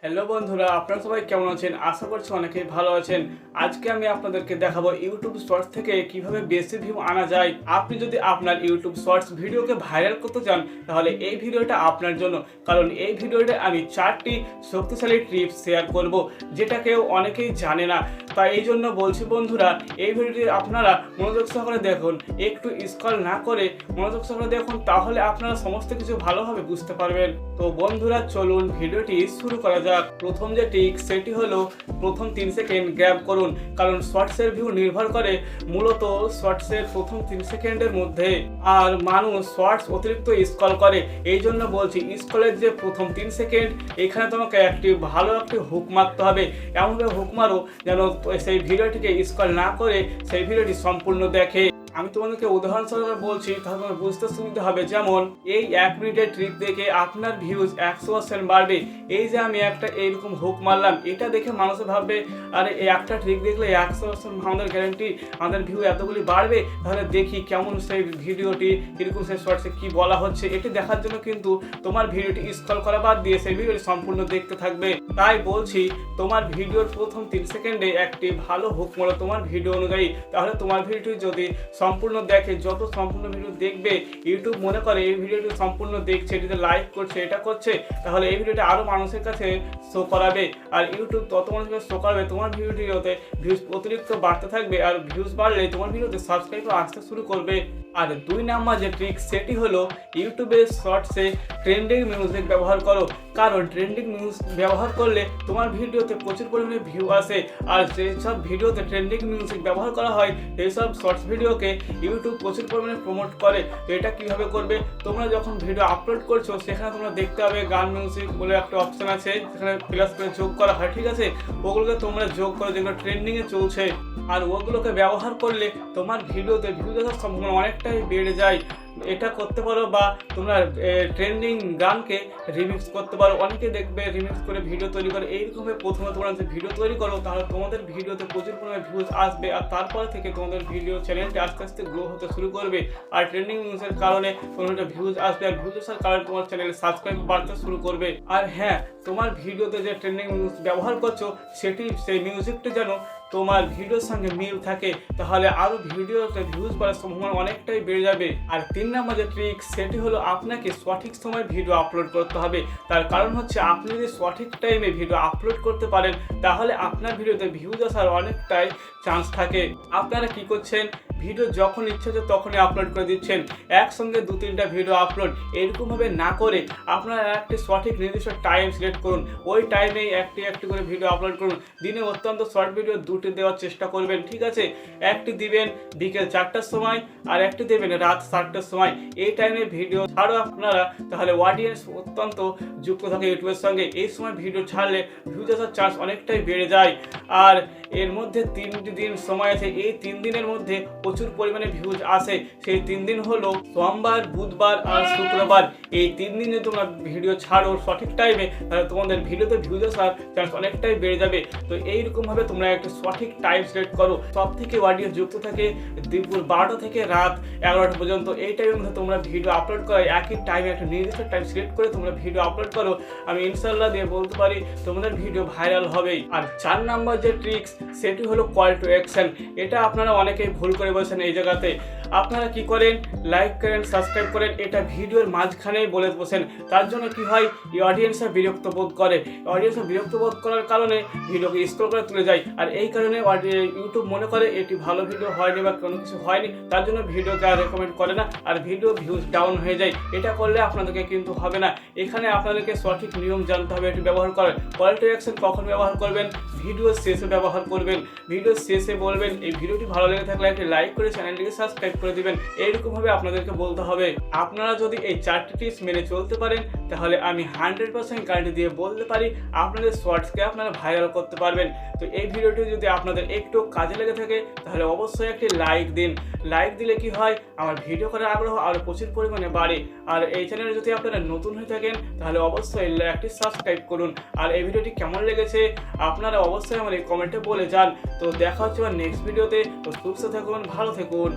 Hello বন্ধুরা, আপনারা সবাই কেমন আছেন? আশা করছি অনেকেই ভালো আছেন। আজকে আমি আপনাদেরকে দেখাবো ইউটিউব শর্টস থেকে কিভাবে বেশি ভিউ আনা যায়। আপনি যদি আপনার ইউটিউব শর্টস ভিডিওকে ভাইরাল করতে চান তাহলে এই ভিডিওটা আপনার জন্য, কারণ এই ভিডিওতে আমি 4টি শক্তিশালী টিপস শেয়ার করব যেটা কেউ অনেকেই জানে না। তাই এই জন্য বলছি বন্ধুরা, এই ভিডিওটি আপনারা মনোযোগ সহকারে দেখুন, একটু স্ক্রল না করে মনোযোগ সহকারে দেখুন, তাহলে আপনারা সমস্ত কিছু ভালোভাবে বুঝতে পারবেন। তো বন্ধুরা চলুন ভিডিওটি শুরু করা যাক। প্রথম যে ট্রিক সেটি হলো প্রথম 3 সেকেন্ড গ্র্যাব করুন, কারণ শর্টসের ভিউ নির্ভর করে মূলত শর্টসের প্রথম 3 সেকেন্ডের মধ্যে। আর মানুষ শর্টস অতিরিক্ত স্ক্রল করে, এই জন্য বলছি স্ক্রলের যে প্রথম 3 সেকেন্ড এখানে তোমাকে ভালো একটি হুক মারতে হবে। এমনভাবে হুক মারো যেন সেই ভিডিওটিকে স্ক্রল না করে সেই ভিডিওটি সম্পূর্ণ দেখে। আমি তোমাদেরকে উদাহরণ সহকারে বলছি, তাহলে তোমার বুঝতে সুবিধা হবে। যেমন এই 1 মিনিটের ট্রিক দেখে আপনার ভিউজ 100% বাড়বে। এই যে আমি একটা এইরকম হুক মারলাম, এটা দেখে মানুষে ভাববে আরে এই একটা ট্রিক দেখলে 100% আমাদের গ্যারান্টি আমাদের ভিউ এতগুলি বাড়বে, তাহলে দেখি কেমন সেই ভিডিওটি কিরকম সেই শর্টসে কি বলা হচ্ছে। এটি দেখার জন্য কিন্তু তোমার ভিডিওটি স্ক্রল করা বাদ দিয়ে সেই ভিডিওটি সম্পূর্ণ দেখতে থাকবে। তাই বলছি তোমার ভিডিওর প্রথম 3 সেকেন্ডে একটি ভালো হুক মারো তোমার ভিডিও অনুযায়ী, তাহলে তোমার ভিডিওটি যদি সম্পূর্ণ দেখে, যত সম্পূর্ণ ভিডিও দেখবে ইউটিউব মনে করে এই ভিডিওটি সম্পূর্ণ দেখছে, এটিতে লাইক করছে, এটা করছে, তাহলে এই ভিডিওটা আরও মানুষের কাছে শো করাবে। আর ইউটিউব তত মানুষের শো করাবে, তোমার ভিডিওতে ভিউজ অতিরিক্ত বাড়তে থাকবে। আর ভিউজ বাড়লে তোমার ভিডিওতে সাবস্ক্রাইবার আসতে শুরু করবে। আর 2 নাম্বার যে ট্রিক সেটি হলো ইউটিউবের শর্টসে ট্রেন্ডিং মিউজিক ব্যবহার করো, কারণ ট্রেন্ডিং মিউজিক ব্যবহার করলে তোমার ভিডিওতে প্রচুর পরিমাণে ভিউ আসে। আর যেসব ভিডিওতে ট্রেন্ডিং মিউজিক ব্যবহার করা হয় সেই সব শর্টস ভিডিওকে ইউটিউব প্রচুর পরিমাণে প্রমোট করে। তো এটা কীভাবে করবে, তোমরা যখন ভিডিও আপলোড করছো সেখানে তোমরা দেখতে হবে গান মিউজিক বলে একটা অপশান আছে, সেখানে প্লাস করে যোগ করা হয়, ঠিক আছে? ওগুলোকে তোমরা যোগ করো যেগুলো ট্রেন্ডিংয়ে চলছে। আর ওগুলোকে ব্যবহার করলে তোমার ভিডিওতে ভিউ দেখার সম্ভাবনা অনেকটাই বেড়ে যায়। এটা করতে পারো, বা তোমরা ট্রেন্ডিং গানকে রিমিক্স করতে পারো। অনেকে দেখবে রিমিক্স করে ভিডিও তৈরি করে। এইরকমভাবে প্রথমে তোমরা যে ভিডিও তৈরি করো তাহলে তোমাদের ভিডিওতে প্রচুর পরিমাণে ভিউজ আসবে, আর তারপর থেকে তোমাদের ভিডিও চ্যানেলটি আস্তে আস্তে গ্রো হতে শুরু করবে। আর ট্রেন্ডিং নিউজের কারণে তোমাদের ভিউজ আসবে, আর ভিউজ আসার কারণে তোমার চ্যানেলে সাবস্ক্রাইব বাড়তে শুরু করবে। আর হ্যাঁ, তোমার ভিডিওতে যে ট্রেন্ডিং মিউজিক ব্যবহার করছো সেই মিউজিকটা যেন তোমার ভিডিওর সঙ্গে মিল থাকে, তাহলে আরও ভিডিওতে ভিউজ বাড়ার সম্ভাবনা অনেকটাই বেড়ে যাবে। আর 3 নম্বর যে ট্রিক সেটি হলো আপনাকে সঠিক সময় ভিডিও আপলোড করতে হবে। তার কারণ হচ্ছে আপনি যদি সঠিক টাইমে ভিডিও আপলোড করতে পারেন তাহলে আপনার ভিডিওতে ভিউজ আসার অনেকটাই চান্স থাকে। আপনারা কি করছেন, ভিডিও যখন ইচ্ছে হচ্ছে তখনই আপলোড করে দিচ্ছেন, একসঙ্গে 2-3টা ভিডিও আপলোড, এরকমভাবে না করে আপনারা একটি সঠিক নির্দিষ্ট টাইম সিলেক্ট করুন। ওই টাইমেই একটি করে ভিডিও আপলোড করুন। দিনে অত্যন্ত শর্ট ভিডিও 2টি দেওয়ার চেষ্টা করবেন, ঠিক আছে? একটি দিবেন বিকেল 4টার সময় আর একটি দেবেন রাত 7টার সময়। এই টাইমে ভিডিও ছাড়ো আপনারা, তাহলে অডিয়েন্স অত্যন্ত যুক্ত থাকে ইউটিউবের সঙ্গে। এই সময় ভিডিও ছাড়লে ভিউজ আসার চান্স অনেকটাই বেড়ে যায়। আর এর মধ্যে 3টি দিন সময় আছে, এই 3 দিনের মধ্যে প্রচুর পরিমাণে ভিউজ আসে। সেই 3 দিন হলো সোমবার, বুধবার আর শুক্রবার। এই 3 দিনে তোমরা ভিডিও ছাড়ো সঠিক টাইমে, তাহলে তোমাদের ভিডিওতে ভিউজ আসার চান্স অনেকটাই বেড়ে যাবে। তো এইরকমভাবে তোমরা একটা সঠিক টাইম সিলেক্ট করো। সব থেকে অডিয়েন্স যুক্ত থাকে দুপুর 12টা থেকে রাত 11টা পর্যন্ত। এই টাইমের মধ্যে তোমরা ভিডিও আপলোড করো, একই টাইমে একটা নির্দিষ্ট টাইম সিলেক্ট করে তোমরা ভিডিও আপলোড করো। আমি ইনশাল্লাহ দিয়ে বলতে পারি তোমাদের ভিডিও ভাইরাল হবেই। আর 4 নাম্বার যে ট্রিক্স সেটি হলো কল টু অ্যাকশন। এটা আপনারা অনেকেই ভুল করে বলছেন। এই জায়গাতে আপনারা কি করেন, লাইক করেন, সাবস্ক্রাইব করেন, এটা ভিডিওর মাঝখানেই বলে বসেন। তার জন্য কি হয়, এই অডিয়েন্সরা বিরক্ত বোধ করে। অডিয়েন্সরা বিরক্ত বোধ করার কারণে ভিডিওকে স্ক্রল করে তুলে যায়। আর এই কারণে ইউটিউব মনে করে এটি ভালো ভিডিও হয়নি বা কোনো কিছু হয়নি, তার জন্য ভিডিওকে আর রেকমেন্ড করে না, আর ভিডিও ভিউজ ডাউন হয়ে যায়। এটা করলে আপনাদেরকে কিন্তু হবে না। এখানে আপনাদেরকে সঠিক নিয়ম জানতে হবে এটি ব্যবহার করার। কল টু অ্যাকশন কখন ব্যবহার করবেন, ভিডিওর শেষে ব্যবহার করবেন। ভিডিওর শেষে বলবেন এই ভিডিওটি ভালো লেগে থাকলে একটি লাইক করে চ্যানেলটিকে সাবস্ক্রাইব করে দিবেন। এইরকমভাবে আপনাদেরকে বলতে হবে। আপনারা যদি এই 4টি টিপস মেনে চলতে পারেন তাহলে আমি 100% গ্যারান্টি দিয়ে বলতে পারি আপনাদের শর্টসকে আপনারা ভাইরাল করতে পারবেন। তো এই ভিডিওটি যদি আপনাদের একটু কাজে লেগে থাকে তাহলে অবশ্যই একটি লাইক দিন। লাইক দিলে কি হয়, আমার ভিডিও করার আগ্রহ আরও প্রচুর পরিমাণে বাড়ে। আর এই চ্যানেলে যদি আপনারা নতুন হয়ে থাকেন তাহলে অবশ্যই একটি সাবস্ক্রাইব করুন। আর এই ভিডিওটি কেমন লেগেছে আপনারা অবশ্যই আমার এই কমেন্টে বলে যান। তো দেখা হচ্ছে নেক্সট ভিডিওতে। তো সুস্থ থাকুন, ভালো থাকুন।